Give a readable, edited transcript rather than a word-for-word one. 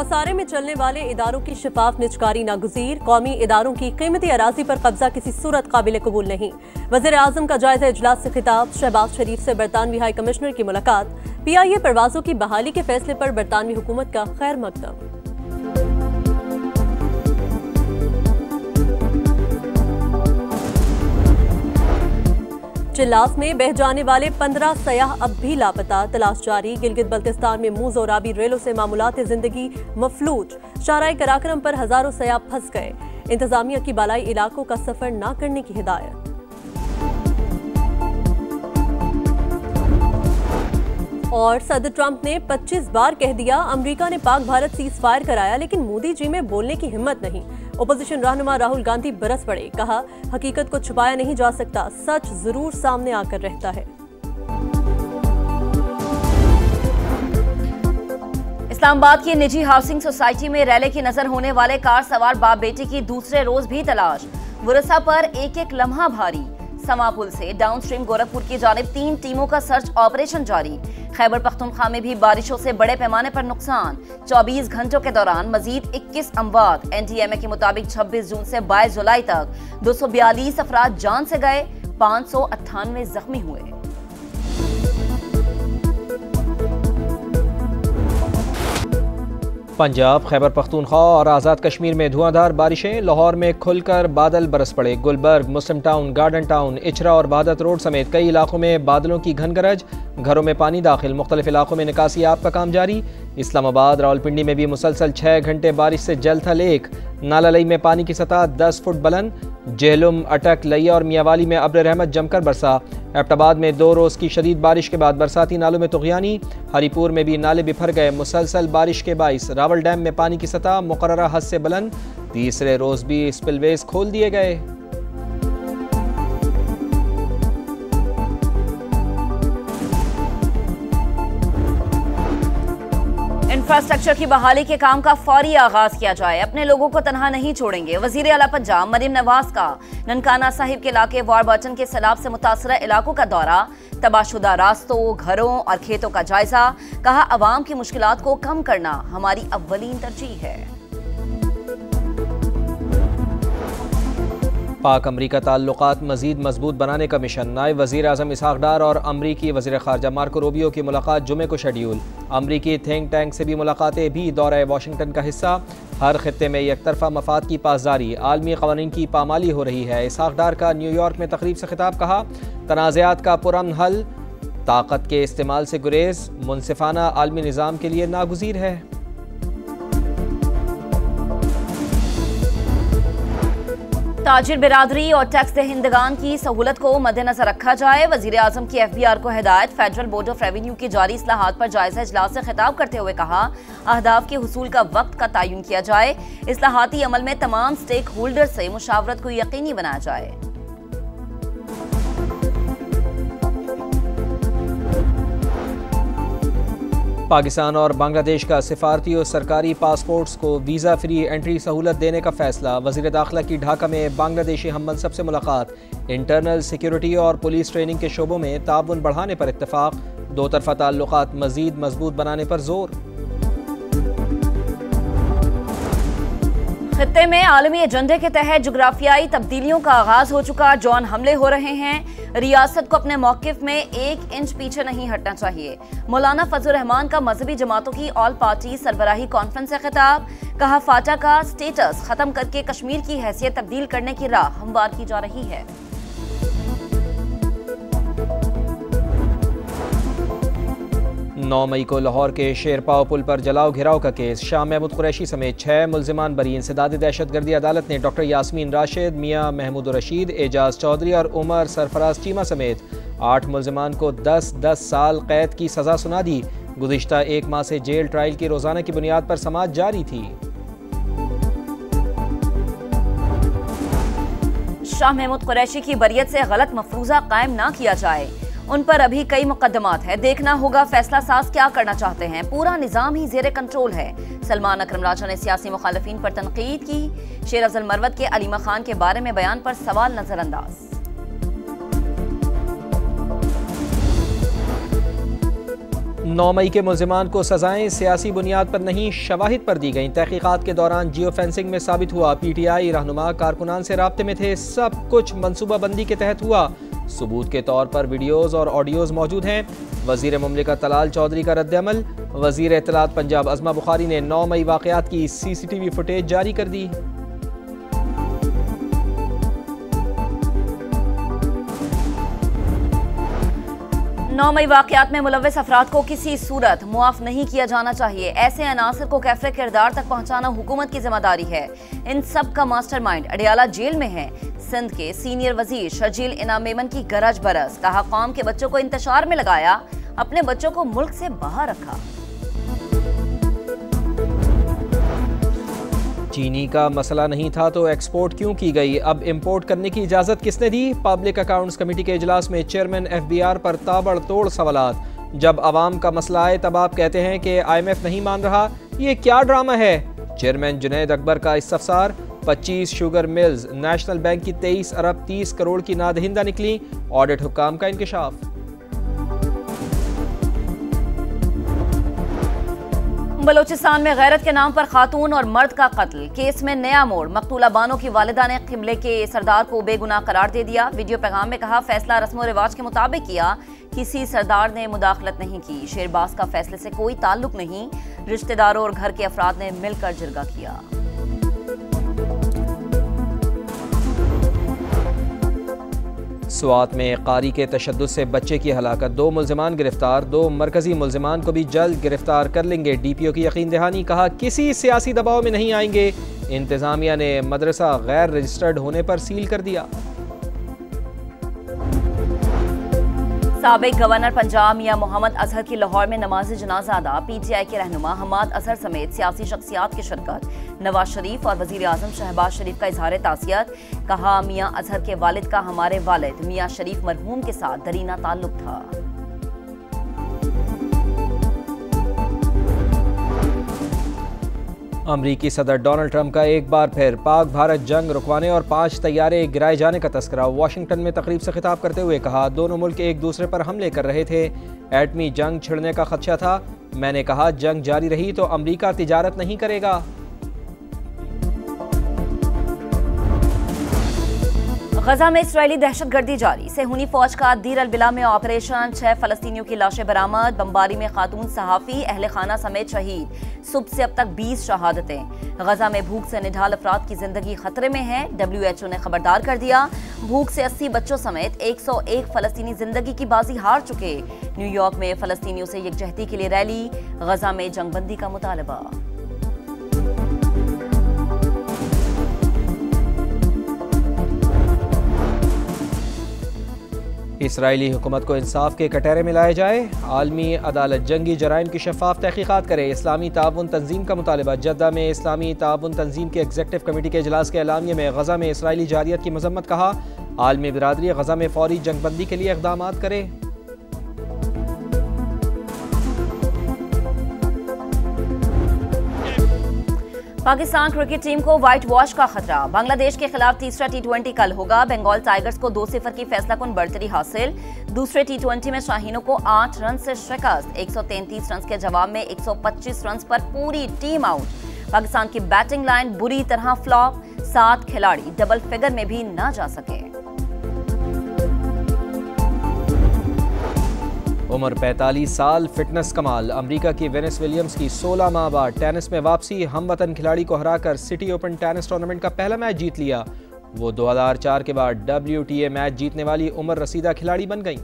खसारे में चलने वाले इदारों की शफाफ निजकारी नागुज़ीर। कौमी इदारों की कीमती अराजी पर कब्जा किसी सूरत काबिल कबूल नहीं। वज़ीर आज़म का जायजा इजलास से खिताब। शहबाज शरीफ से बरतानवी हाई कमिश्नर की मुलाकात। PIA परवाजों की बहाली के फैसले पर बरतानवी हुकूमत का खैर मकदम। चिल्लास में बह जाने वाले 15 सयाह अब भी लापता, तलाश जारी। गिलगित बल्तिस्तान में मुंह जोराबी रेलों से मामूलात जिंदगी मफलूज। शाहराह कराकरम पर हजारों सयाह फंस गए। इंतजामिया की बालाई इलाकों का सफर न करने की हिदायत। और सदर ट्रंप ने 25 बार कह दिया अमेरिका ने पाक भारत सीज फायर कराया, लेकिन मोदी जी में बोलने की हिम्मत नहीं। ओपोजिशन रहनुमा राहुल गांधी बरस पड़े, कहा हकीकत को छुपाया नहीं जा सकता, सच जरूर सामने आकर रहता है। इस्लामाबाद की निजी हाउसिंग सोसाइटी में रैले की नजर होने वाले कार सवार बाप बेटी की दूसरे रोज भी तलाश। वुरसा पर एक एक लम्हा भारी। समा पुल से डाउन स्ट्रीम गोरखपुर की जानिब 3 टीमों का सर्च ऑपरेशन जारी। खैबर पख्तूनख्वा में भी बारिशों से बड़े पैमाने पर नुकसान। 24 घंटों के दौरान मजीद 21 अमवात। NTMA के मुताबिक 26 जून से 22 जुलाई तक 242 अफराद जान से गए, 598 जख्मी हुए। पंजाब, खैबर पख्तूनख्वा और आज़ाद कश्मीर में धुआंधार बारिशें। लाहौर में खुलकर बादल बरस पड़े। गुलबर्ग, मुस्लिम टाउन, गार्डन टाउन, इचरा और बहादत रोड समेत कई इलाकों में बादलों की घन गरज। घरों में पानी दाखिल। मुख्तलिफ इलाकों में निकासी आप का काम जारी। इस्लामाबाद, रावलपिंडी में भी मुसलसल 6 घंटे बारिश से जलथा लेक। नाला लई में पानी की सतह 10 फुट बुलंद। जेहलुम, अटक, लिया और मियावाली में अब्र रहमत जमकर बरसा। एबटाबाद में 2 रोज़ की शदीद बारिश के बाद बरसाती नालों में तुग़यानी। हरीपुर में भी नाले बिफर गए। मुसलसल बारिश के बाइस रावल डैम में पानी की सतह मुकर्ररा हद से बुलंद। तीसरे रोज़ भी स्पिलवेज खोल दिए गए। इंफ्रास्ट्रक्चर की बहाली के काम का फौरी आगाज किया जाए, अपने लोगों को तनहा नहीं छोड़ेंगे। वजीर आला पंजाब मरीम नवाज का ननकाना साहिब के इलाके वारबर्टन के सैलाब से मुतासरा इलाकों का दौरा। तबाहशुदा रास्तों, घरों और खेतों का जायजा। कहा अवाम की मुश्किलात को कम करना हमारी अव्वलीन तरजीह है। पाक अमरीका ताल्लुकात मजीद मजबूत बनाने का मिशन। नायब वज़ीर आज़म इसहाक डार और अमरीकी वज़ीर ख़ारजा मार्को रूबियो की मुलाकात जुमे को शेड्यूल। अमरीकी थिंक टैंक से भी मुलाकातें भी दौरा वाशिंगटन का हिस्सा। हर खित्ते में एक तरफा मफाद की पासदारी, आलमी क़वानीन की पामाली हो रही है। इसहाक डार का न्यूयॉर्क में तकरीब से खिताब। कहा तनाज़ात का पुरअमन हल ताकत के इस्तेमाल से गुरेज मुनसिफाना आलमी निज़ाम के लिए नागुज़ीर है। ताजिर बिरादरी और टैक्स दहिंदगान की सहूलत को मद्देनजर रखा जाए। वजीर आजम की FBR को हिदायत। फेडरल बोर्ड ऑफ रेवेन्यू की जारी इस्लाहात पर जायजा इजलास से खिताब करते हुए कहा अहदाफ के हुसूल का वक्त का तयन किया जाए। इस्लाहाती अमल में तमाम स्टेक होल्डर से मुशावरत को यकीनी बनाया जाए। पाकिस्तान और बांग्लादेश का सिफारती और सरकारी पासपोर्ट्स को वीज़ा फ्री एंट्री सहूलत देने का फैसला। वज़ीर दाखिला की ढाका में बांग्लादेशी हम मनसब से मुलाकात। इंटरनल सिक्योरिटी और पुलिस ट्रेनिंग के शोबों में ताउन बढ़ाने पर इत्तफाक। दो तरफा ताल्लुकात मज़ीद मजबूत बनाने पर जोर। खित्ते में आलमी एजेंडे के तहत जुग्राफियाई तब्दीलियों का आगाज हो चुका। ड्रोन हमले हो रहे हैं। रियासत को अपने मौकिफ में 1 इंच पीछे नहीं हटना चाहिए। मौलाना फजल रहमान का मजहबी जमातों की ऑल पार्टी सरबराही कॉन्फ्रेंस से खिताब। कहा फाटा का स्टेटस खत्म करके कश्मीर की हैसियत तब्दील करने की राह हमवार की जा रही है। 9 मई को लाहौर के शेरपाव पुल पर जलाओ घिराव का केस। शाह महमूद कुरैशी समेत 6 मुल्जिमान बरी। इंसदाद दहशतगर्दी अदालत ने डॉक्टर यास्मीन राशिद, मियाँ महमूद रशीद, एजाज चौधरी और उमर सरफराज चीमा समेत 8 मुल्जिमान को 10-10 साल कैद की सजा सुना दी। गुज़िश्ता 1 माह से जेल ट्रायल की रोजाना की बुनियाद पर समाअत जारी थी। शाह महमूद कुरैशी की बरियत से गलत मफरूजा कायम ना किया जाए। उन पर अभी कई मुकदमात है। देखना होगा फैसला साज क्या करना चाहते हैं। पूरा निजाम ही जेरे कंट्रोल है। सलमान अकरम राजा ने सियासी मुखालिफिन पर तनकीद की। शेर अफजल मरवत के अलीमा खान के बारे में बयान पर सवाल नजरअंदाज। 9 मई के मुल्जिमान को सजाएं सियासी बुनियाद पर नहीं शवाहिद पर दी गई। तहकीकात के दौरान जियो फेंसिंग में साबित हुआ PTI रहनुमा कारकुनान से राब्ते में थे, सब कुछ मनसूबाबंदी के तहत हुआ। सबूत के तौर पर वीडियोज़ और ऑडियोज़ मौजूद हैं। वज़ीर मुमलिकत तलाल चौधरी का रद्द-अमल। वज़ीर इत्तलात पंजाब अज़मा बुखारी ने 9 मई वाक़यात की CCTV फुटेज जारी कर दी। नौ मई वाक़यात में मुलव्वस अफराद को किसी सूरत मुआफ़ नहीं किया जाना चाहिए। ऐसे अनासर को कैफ़े किरदार तक पहुँचाना हुकूमत की जिम्मेदारी है। इन सब का मास्टरमाइंड अडियाला जेल में है। सिंध के सीनियर वजीर शर्जील इनाम मेमन की गरज बरस, कहा कौम के बच्चों को इंतशार में लगाया, अपने बच्चों को मुल्क से बाहर रखा। चीनी का मसला नहीं था तो एक्सपोर्ट क्यों की गई, अब इंपोर्ट करने की इजाज़त किसने दी। पब्लिक अकाउंट्स कमेटी के इजलास में चेयरमैन FBR पर ताबड़तोड़ सवालात। जब आवाम का मसला आए तब आप कहते हैं कि IMF नहीं मान रहा, ये क्या ड्रामा है। चेयरमैन जुनैद अकबर का इस्तफसार। 25 शुगर मिल्स नेशनल बैंक की 23 अरब 30 करोड़ की नादहिंदा निकली। ऑडिट हुक्काम का इंकशाफ। बलोचिस्तान में गैरत के नाम पर खातून और मर्द का कत्ल, केस में नया मोड़। मकतूला बानो की वालिदा ने किबले के सरदार को बेगुनाह करार दे दिया। वीडियो पैगाम में कहा फैसला रस्म व रिवाज के मुताबिक किया, किसी सरदार ने मुदाखलत नहीं की। शेरबाज का फैसले से कोई ताल्लुक नहीं, रिश्तेदारों और घर के अफराद ने मिलकर जिरगा किया। स्वात में कारी के तशद्दुद से बच्चे की हलाकत, 2 मुल्जिमान गिरफ्तार। 2 मरकजी मुल्जिमान को भी जल्द गिरफ्तार कर लेंगे। DPO की यकीन दहानी, कहा किसी सियासी दबाव में नहीं आएंगे। इंतजामिया ने मदरसा गैर रजिस्टर्ड होने पर सील कर दिया। साबिक गवर्नर पंजाब मियां मोहम्मद अजहर की लाहौर में नमाज जनाजा अदा। PTI के रहनुमा हमाद अजहर समेत सियासी शख्सियात की शिरकत। नवाज शरीफ और वजीर आजम शहबाज शरीफ का इजहार तासियत, कहा मियां अजहर के वालिद का हमारे वालिद मियां शरीफ मरहूम के साथ दरीना ताल्लुक था। अमरीकी सदर डोनाल्ड ट्रंप का एक बार फिर पाक भारत जंग रुकवाने और 5 तैयारे गिराए जाने का तस्करा। वाशिंगटन में तकरीब से खिताब करते हुए कहा दोनों मुल्क एक दूसरे पर हमले कर रहे थे, एटमी जंग छिड़ने का खदशा था। मैंने कहा जंग जारी रही तो अमरीका तिजारत नहीं करेगा। गजा में इसराइली दहशतगर्दी जारी। सेहूनी फौज का दीर अल-बिला में ऑपरेशन, 6 फलस्तीनियों की लाशें बरामद। बमबारी में खातून सहाफ़ी, अहले खाना समेत शहीद। सुबह से अब तक 20 शहादतें। गजा में भूख से निढाल अफराद की जिंदगी खतरे में है। WHO ने खबरदार कर दिया, भूख से 80 बच्चों समेत 101 फलस्तीनी जिंदगी की बाजी हार चुके। न्यूयॉर्क में फलस्तीनियों से यकजहती के लिए रैली। गजा में जंगबंदी का मुतालबा। इसराइली हुकूमत को इंसाफ के कटहरे में लाया जाए। आलमी अदालत जंगी जराइम की शफाफ तहकीकात करे। इस्लामी ताउन तंजीम का मुतालबा। जद्दा में इस्लामी ताउन तंजीम के एग्जीक्यूटिव कमेटी के इजलास के एलानिये में गजा में इसराइली जारियत की मजम्मत। कहा आलमी बिरादरी गजा में फौरी जंगबंदी के लिए इक़दाम करे। पाकिस्तान क्रिकेट टीम को व्हाइट वॉश का खतरा। बांग्लादेश के खिलाफ तीसरा T20 कल होगा। बंगाल टाइगर्स को 2-0 की फैसलाकुन बढ़तरी हासिल। दूसरे T20 में शाहीनों को 8 रन से शिकस्त। 133 रन के जवाब में 125 रन पर पूरी टीम आउट। पाकिस्तान की बैटिंग लाइन बुरी तरह फ्लॉप। 7 खिलाड़ी डबल फिगर में भी न जा सके। उम्र 45 साल, फिटनेस कमाल। अमेरिका की वेनिस विलियम्स की 16 माह बाद टेनिस में वापसी। हमवतन खिलाड़ी को हराकर सिटी ओपन टेनिस टूर्नामेंट का पहला मैच जीत लिया। वो 2004 के बाद WTA मैच जीतने वाली उम्र रसीदा खिलाड़ी बन गईं।